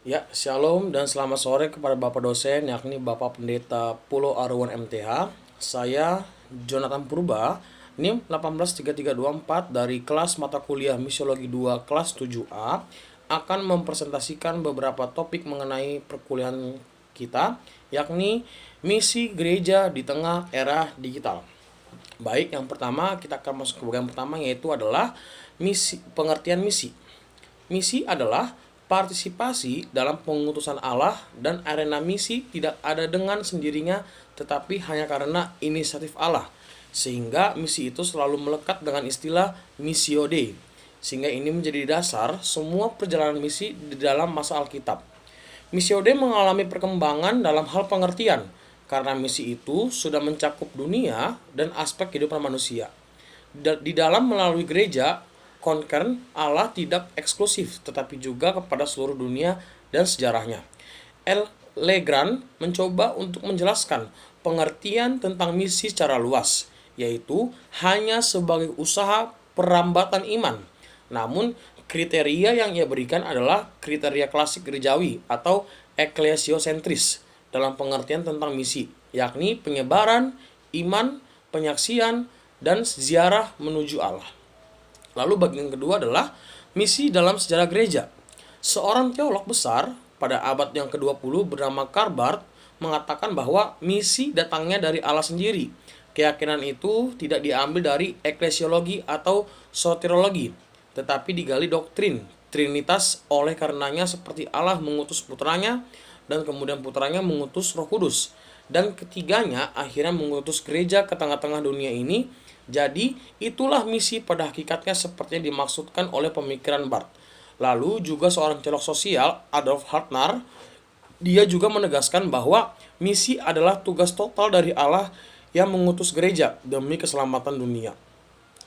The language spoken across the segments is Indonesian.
Ya, shalom dan selamat sore kepada Bapak dosen, yakni Bapak Pendeta Pulau Arwan MTH. Saya Jonathan Purba, NIM 183324 dari kelas mata kuliah Misiologi 2 kelas 7A akan mempresentasikan beberapa topik mengenai perkuliahan kita, yakni misi gereja di tengah era digital. Baik, yang pertama kita akan masuk ke bagian pertama, yaitu adalah pengertian misi. Misi adalah partisipasi dalam pengutusan Allah, dan arena misi tidak ada dengan sendirinya tetapi hanya karena inisiatif Allah. Sehingga misi itu selalu melekat dengan istilah missio Dei. Sehingga ini menjadi dasar semua perjalanan misi di dalam masa Alkitab. Missio Dei mengalami perkembangan dalam hal pengertian karena misi itu sudah mencakup dunia dan aspek kehidupan manusia. Di dalam melalui gereja, concern Allah tidak eksklusif tetapi juga kepada seluruh dunia dan sejarahnya. L. Legrand mencoba untuk menjelaskan pengertian tentang misi secara luas, yaitu hanya sebagai usaha perambatan iman. Namun, kriteria yang ia berikan adalah kriteria klasik gerejawi atau eklesiosentris dalam pengertian tentang misi, yakni penyebaran, iman, penyaksian, dan ziarah menuju Allah. Lalu bagian kedua adalah misi dalam sejarah gereja. Seorang teolog besar pada abad yang ke-20 bernama Karl Barth mengatakan bahwa misi datangnya dari Allah sendiri. Keyakinan itu tidak diambil dari eklesiologi atau soteriologi, tetapi digali doktrin Trinitas. Oleh karenanya seperti Allah mengutus putranya dan kemudian putranya mengutus Roh Kudus, dan ketiganya akhirnya mengutus gereja ke tengah-tengah dunia ini. Jadi itulah misi pada hakikatnya seperti yang dimaksudkan oleh pemikiran Barth. Lalu juga seorang teolog sosial, Adolf Hartner, dia juga menegaskan bahwa misi adalah tugas total dari Allah yang mengutus gereja demi keselamatan dunia.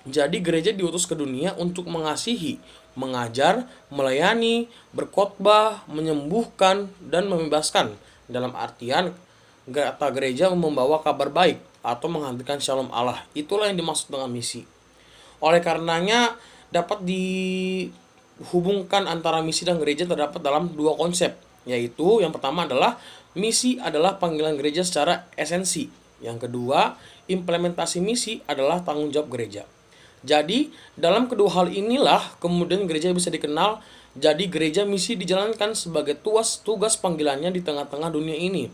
Jadi gereja diutus ke dunia untuk mengasihi, mengajar, melayani, berkhotbah, menyembuhkan, dan membebaskan. Dalam artian kata gereja membawa kabar baik atau menghadirkan shalom Allah. Itulah yang dimaksud dengan misi. Oleh karenanya dapat dihubungkan antara misi dan gereja terdapat dalam dua konsep, yaitu yang pertama adalah misi adalah panggilan gereja secara esensi. Yang kedua, implementasi misi adalah tanggung jawab gereja. Jadi, dalam kedua hal inilah kemudian gereja bisa dikenal. Jadi, gereja misi dijalankan sebagai tugas panggilannya di tengah-tengah dunia ini,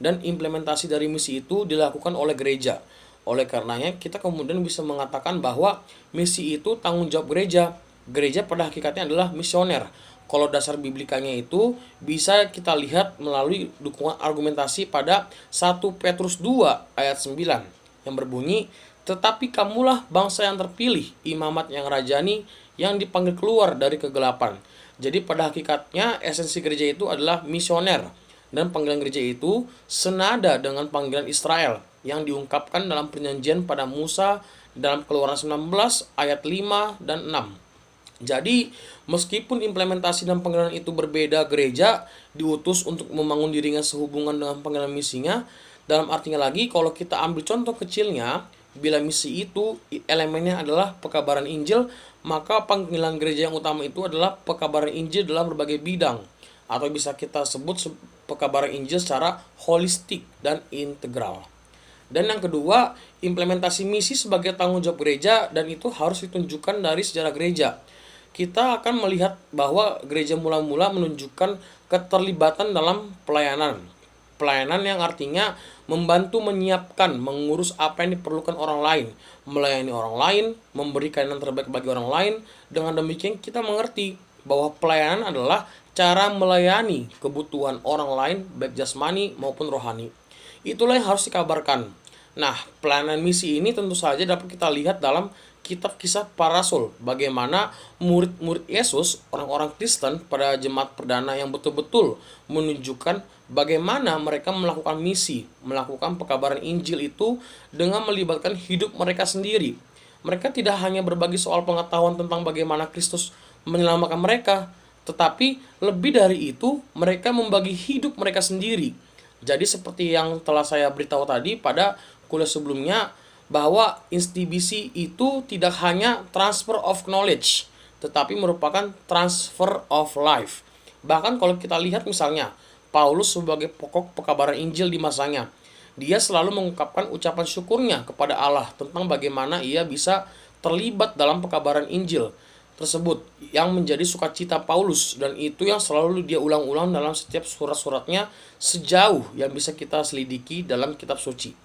dan implementasi dari misi itu dilakukan oleh gereja. Oleh karenanya, kita kemudian bisa mengatakan bahwa misi itu tanggung jawab gereja. Gereja pada hakikatnya adalah misioner. Kalau dasar biblikanya itu bisa kita lihat melalui dukungan argumentasi pada 1 Petrus 2 ayat 9 yang berbunyi, "Tetapi kamulah bangsa yang terpilih, imamat yang rajani, yang dipanggil keluar dari kegelapan." Jadi pada hakikatnya esensi gereja itu adalah misioner, dan panggilan gereja itu senada dengan panggilan Israel yang diungkapkan dalam perjanjian pada Musa dalam Keluaran 19 ayat 5 dan 6. Jadi, meskipun implementasi dan panggilan itu berbeda, gereja diutus untuk membangun dirinya sehubungan dengan panggilan misinya. Dalam artinya lagi, kalau kita ambil contoh kecilnya, bila misi itu elemennya adalah pekabaran Injil, maka panggilan gereja yang utama itu adalah pekabaran Injil dalam berbagai bidang, atau bisa kita sebut pekabaran Injil secara holistik dan integral. Dan yang kedua, implementasi misi sebagai tanggung jawab gereja, dan itu harus ditunjukkan dari sejarah gereja. Kita akan melihat bahwa gereja mula-mula menunjukkan keterlibatan dalam pelayanan. Pelayanan yang artinya membantu menyiapkan, mengurus apa yang diperlukan orang lain, melayani orang lain, memberikan yang terbaik bagi orang lain. Dengan demikian kita mengerti bahwa pelayanan adalah cara melayani kebutuhan orang lain, baik jasmani maupun rohani. Itulah yang harus dikabarkan. Nah, pelayanan misi ini tentu saja dapat kita lihat dalam kitab Kisah Para Rasul, bagaimana murid-murid Yesus, orang-orang Kristen pada jemaat perdana yang betul-betul menunjukkan bagaimana mereka melakukan misi, melakukan pekabaran Injil itu dengan melibatkan hidup mereka sendiri. Mereka tidak hanya berbagi soal pengetahuan tentang bagaimana Kristus menyelamatkan mereka, tetapi lebih dari itu, mereka membagi hidup mereka sendiri. Jadi seperti yang telah saya beritahu tadi pada kuliah sebelumnya, bahwa institusi itu tidak hanya transfer of knowledge, tetapi merupakan transfer of life. Bahkan kalau kita lihat misalnya, Paulus sebagai pokok pekabaran Injil di masanya, dia selalu mengungkapkan ucapan syukurnya kepada Allah tentang bagaimana ia bisa terlibat dalam pekabaran Injil tersebut yang menjadi sukacita Paulus, dan itu yang selalu dia ulang-ulang dalam setiap surat-suratnya sejauh yang bisa kita selidiki dalam kitab suci.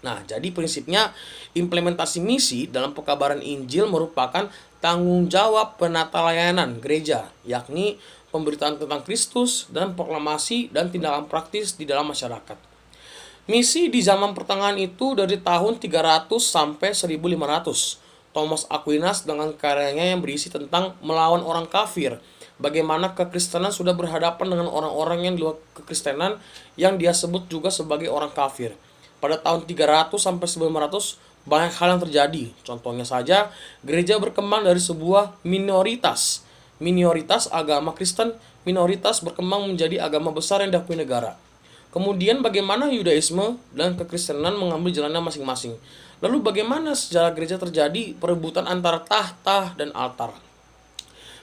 Nah, jadi prinsipnya implementasi misi dalam pekabaran Injil merupakan tanggung jawab penata layanan gereja, yakni pemberitaan tentang Kristus dan proklamasi dan tindakan praktis di dalam masyarakat. Misi di zaman pertengahan itu dari tahun 300 sampai 1500. Thomas Aquinas dengan karyanya yang berisi tentang melawan orang kafir, bagaimana kekristenan sudah berhadapan dengan orang-orang yang di luar kekristenan yang dia sebut juga sebagai orang kafir. Pada tahun 300 sampai 1500 banyak hal yang terjadi. Contohnya saja, gereja berkembang dari sebuah minoritas agama Kristen, minoritas berkembang menjadi agama besar yang diakui negara. Kemudian bagaimana Yudaisme dan kekristenan mengambil jalannya masing-masing. Lalu bagaimana sejarah gereja terjadi perebutan antara tahta dan altar.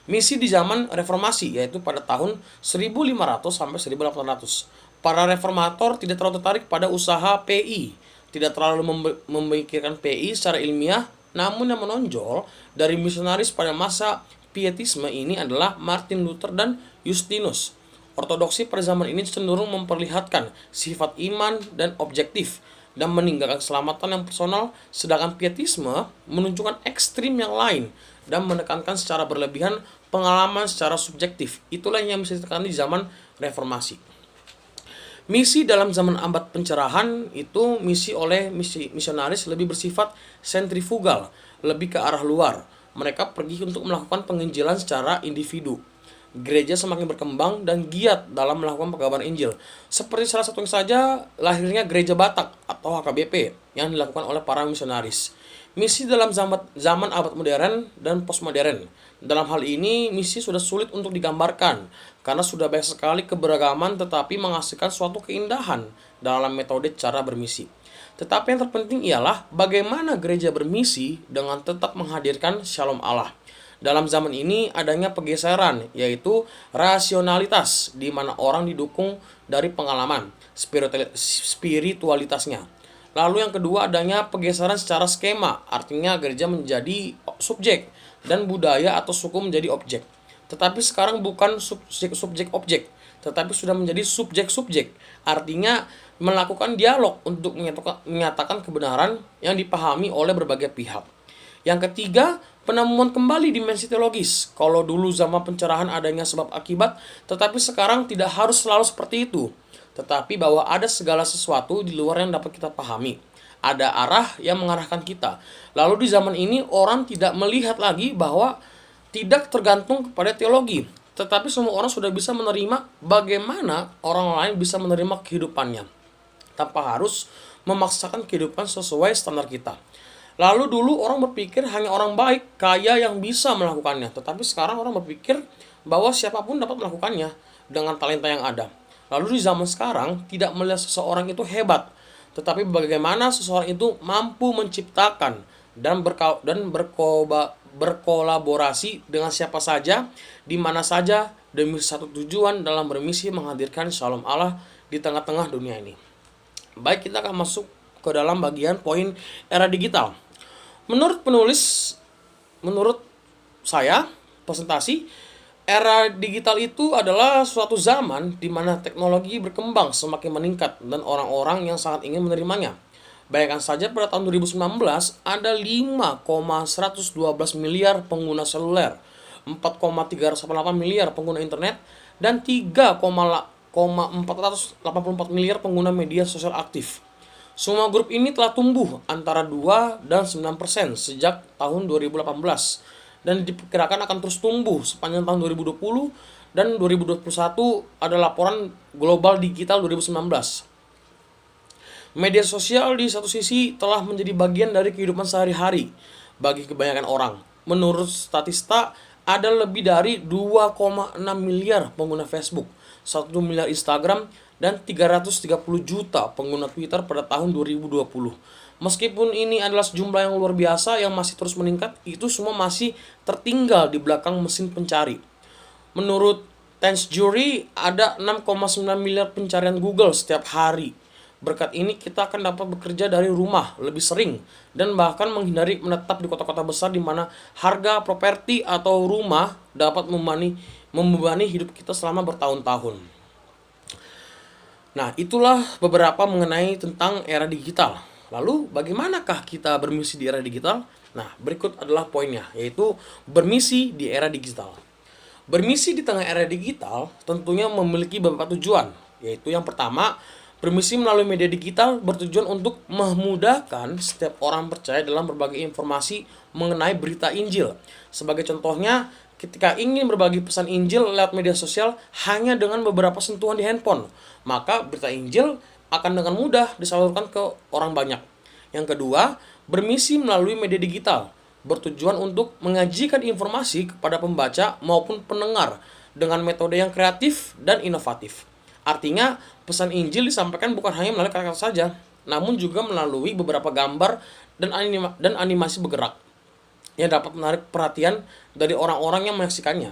Misi di zaman reformasi, yaitu pada tahun 1500 sampai 1800. Para reformator tidak terlalu tertarik pada usaha PI, tidak terlalu memikirkan PI secara ilmiah, namun yang menonjol dari misionaris pada masa Pietisme ini adalah Martin Luther dan Justinus. Ortodoksi pada zaman ini cenderung memperlihatkan sifat iman dan objektif dan meninggalkan keselamatan yang personal, sedangkan Pietisme menunjukkan ekstrim yang lain dan menekankan secara berlebihan pengalaman secara subjektif. Itulah yang bisa ditekan di zaman reformasi. Misi dalam zaman abad pencerahan itu oleh misionaris lebih bersifat sentrifugal, lebih ke arah luar. Mereka pergi untuk melakukan penginjilan secara individu. Gereja semakin berkembang dan giat dalam melakukan pekabaran Injil. Seperti salah satunya saja lahirnya Gereja Batak atau HKBP yang dilakukan oleh para misionaris. Misi dalam zaman abad modern dan postmodern. Dalam hal ini, misi sudah sulit untuk digambarkan karena sudah banyak sekali keberagaman tetapi menghasilkan suatu keindahan dalam metode cara bermisi. Tetapi yang terpenting ialah bagaimana gereja bermisi dengan tetap menghadirkan shalom Allah. Dalam zaman ini adanya pergeseran, yaitu rasionalitas, di mana orang didukung dari pengalaman spiritualitasnya. Lalu yang kedua adanya pergeseran secara skema, artinya gereja menjadi subjek dan budaya atau suku menjadi objek. Tetapi sekarang bukan subjek-objek, tetapi sudah menjadi subjek-subjek, artinya melakukan dialog untuk menyatakan kebenaran yang dipahami oleh berbagai pihak. Yang ketiga, penemuan kembali dimensi teologis. Kalau dulu zaman pencerahan adanya sebab akibat, tetapi sekarang tidak harus selalu seperti itu. Tetapi bahwa ada segala sesuatu di luar yang dapat kita pahami. Ada arah yang mengarahkan kita. Lalu di zaman ini orang tidak melihat lagi bahwa tidak tergantung kepada teologi. Tetapi semua orang sudah bisa menerima bagaimana orang lain bisa menerima kehidupannya, tanpa harus memaksakan kehidupan sesuai standar kita. Lalu dulu orang berpikir hanya orang baik, kaya yang bisa melakukannya. Tetapi sekarang orang berpikir bahwa siapapun dapat melakukannya dengan talenta yang ada. Lalu di zaman sekarang tidak melihat seseorang itu hebat, tetapi bagaimana seseorang itu mampu menciptakan dan berkolaborasi dengan siapa saja, di mana saja, demi satu tujuan dalam bermisi menghadirkan shalom Allah di tengah-tengah dunia ini. Baik, kita akan masuk ke dalam bagian poin era digital. Menurut saya, presentasi, era digital itu adalah suatu zaman di mana teknologi berkembang semakin meningkat dan orang-orang yang sangat ingin menerimanya. Bayangkan saja pada tahun 2019 ada 5,112 miliar pengguna seluler, 4,388 miliar pengguna internet, dan 3,484 miliar pengguna media sosial aktif. Semua grup ini telah tumbuh antara 2 dan 9% sejak tahun 2018 dan diperkirakan akan terus tumbuh sepanjang tahun 2020 dan 2021 ada laporan global digital 2019. Media sosial di satu sisi telah menjadi bagian dari kehidupan sehari-hari bagi kebanyakan orang. Menurut statista, ada lebih dari 2,6 miliar pengguna Facebook, 1 miliar Instagram, dan 330 juta pengguna Twitter pada tahun 2020. Meskipun ini adalah jumlah yang luar biasa yang masih terus meningkat, itu semua masih tertinggal di belakang mesin pencari. Menurut TransJury ada 6,9 miliar pencarian Google setiap hari. Berkat ini kita akan dapat bekerja dari rumah lebih sering dan bahkan menghindari menetap di kota-kota besar di mana harga properti atau rumah dapat membebani hidup kita selama bertahun-tahun. Nah, itulah beberapa mengenai tentang era digital. Lalu, bagaimanakah kita bermisi di era digital? Nah, berikut adalah poinnya, yaitu bermisi di era digital. Bermisi di tengah era digital tentunya memiliki beberapa tujuan, yaitu yang pertama, bermisi melalui media digital bertujuan untuk memudahkan setiap orang percaya dalam berbagai informasi mengenai berita Injil. Sebagai contohnya, ketika ingin berbagi pesan Injil lewat media sosial hanya dengan beberapa sentuhan di handphone, maka berita Injil akan dengan mudah disalurkan ke orang banyak. Yang kedua, bermisi melalui media digital bertujuan untuk menyajikan informasi kepada pembaca maupun pendengar dengan metode yang kreatif dan inovatif. Artinya, pesan Injil disampaikan bukan hanya melalui kata-kata saja, namun juga melalui beberapa gambar dan animasi bergerak yang dapat menarik perhatian dari orang-orang yang menyaksikannya.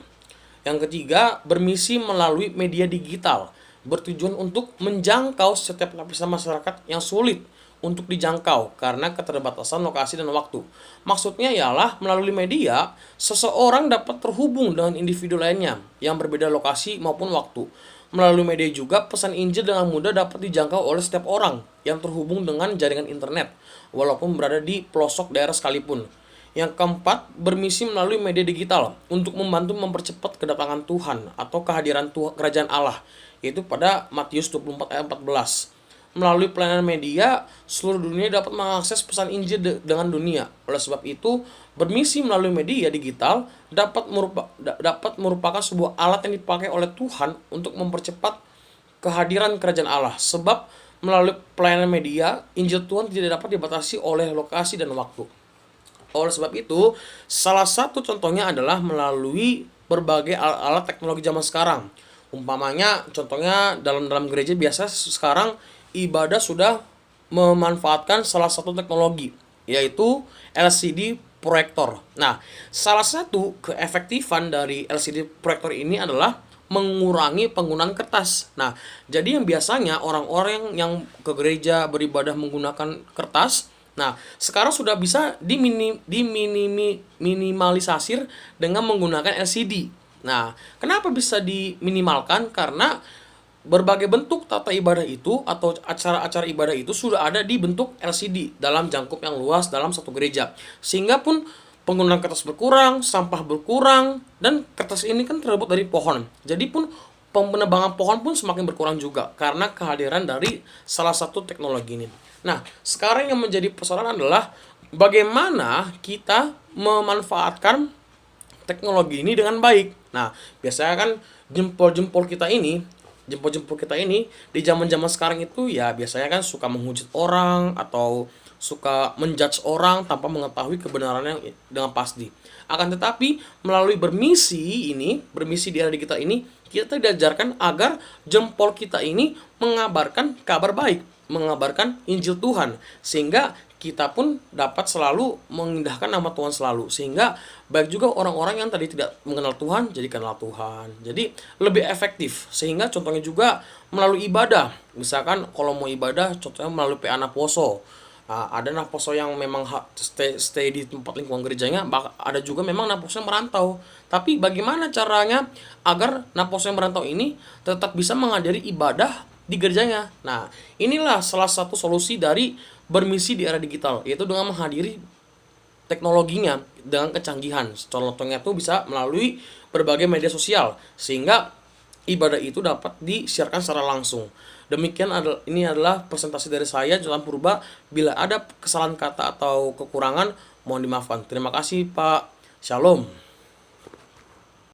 Yang ketiga, bermisi melalui media digital bertujuan untuk menjangkau setiap lapisan masyarakat yang sulit untuk dijangkau karena keterbatasan lokasi dan waktu. Maksudnya ialah melalui media, seseorang dapat terhubung dengan individu lainnya yang berbeda lokasi maupun waktu. Melalui media juga, pesan Injil dengan mudah dapat dijangkau oleh setiap orang yang terhubung dengan jaringan internet, walaupun berada di pelosok daerah sekalipun. Yang keempat, bermisi melalui media digital untuk membantu mempercepat kedatangan Tuhan atau kehadiran kerajaan Allah, yaitu pada Matius 24 ayat 14. Melalui pelayanan media, seluruh dunia dapat mengakses pesan Injil dengan dunia. Oleh sebab itu, bermisi melalui media digital dapat merupakan sebuah alat yang dipakai oleh Tuhan untuk mempercepat kehadiran kerajaan Allah. Sebab melalui pelayanan media, Injil Tuhan tidak dapat dibatasi oleh lokasi dan waktu. Oleh sebab itu, salah satu contohnya adalah melalui berbagai alat teknologi zaman sekarang. Umpamanya, contohnya dalam gereja biasa sekarang ibadah sudah memanfaatkan salah satu teknologi, yaitu LCD proyektor. Nah, salah satu keefektifan dari LCD proyektor ini adalah mengurangi penggunaan kertas. Nah, jadi yang biasanya orang-orang yang ke gereja beribadah menggunakan kertas, nah, sekarang sudah bisa diminimalisir dengan menggunakan LCD. Nah, kenapa bisa diminimalkan? Karena berbagai bentuk tata ibadah itu atau acara-acara ibadah itu sudah ada di bentuk LCD dalam jangkup yang luas dalam satu gereja. Sehingga pun penggunaan kertas berkurang, sampah berkurang, dan kertas ini kan terbuat dari pohon. Jadi pun penebangan pohon pun semakin berkurang juga karena kehadiran dari salah satu teknologi ini. Nah, sekarang yang menjadi persoalan adalah bagaimana kita memanfaatkan teknologi ini dengan baik. Nah, biasanya kan jempol-jempol kita ini di zaman-zaman sekarang itu ya biasanya kan suka menghujat orang atau suka menjudge orang tanpa mengetahui kebenarannya dengan pasti. Akan tetapi melalui bermisi di era digital ini, kita diajarkan agar jempol kita ini mengabarkan kabar baik, mengabarkan Injil Tuhan, sehingga kita pun dapat selalu mengindahkan nama Tuhan selalu, sehingga baik juga orang-orang yang tadi tidak mengenal Tuhan jadi kenal Tuhan. Jadi lebih efektif, sehingga contohnya juga melalui ibadah. Misalkan kalau mau ibadah, contohnya melalui PA Naposo. Nah, ada Naposo yang memang stay di tempat lingkungan gerejanya, ada juga memang Naposo yang merantau. Tapi bagaimana caranya agar Naposo yang merantau ini tetap bisa menghadiri ibadah di gerejanya? Nah, inilah salah satu solusi dari bermisi di era digital, yaitu dengan menghadiri teknologinya dengan kecanggihan. Contohnya itu bisa melalui berbagai media sosial, sehingga ibadah itu dapat disiarkan secara langsung. Demikian ini adalah presentasi dari saya, Jonathan Purba. Bila ada kesalahan kata atau kekurangan, mohon dimaafkan. Terima kasih Pak. Shalom.